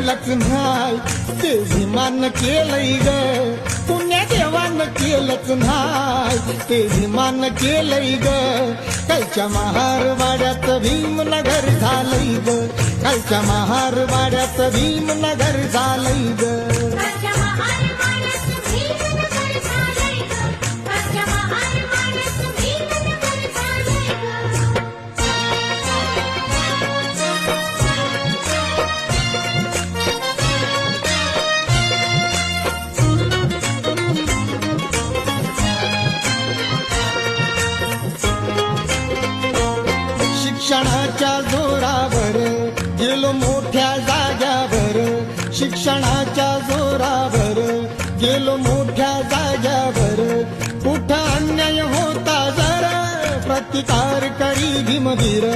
केलंच नाही ते विमान केलंय ग पुण्या देवानं केलंच नाही ते विमान केलंय ग कालच्या महारवाड्यात भीमनगर झालंय ग कालच्या महारवाड्यात भीमनगर झालंय ग शिक्षणाच्या जोरावर गेलो मोठ्या जाग्यावर शिक्षणाच्या जोरावर गेलो मोठ्या जाग्यावर कुठं अन्याय होता जरा प्रतिकार करी भीमवीर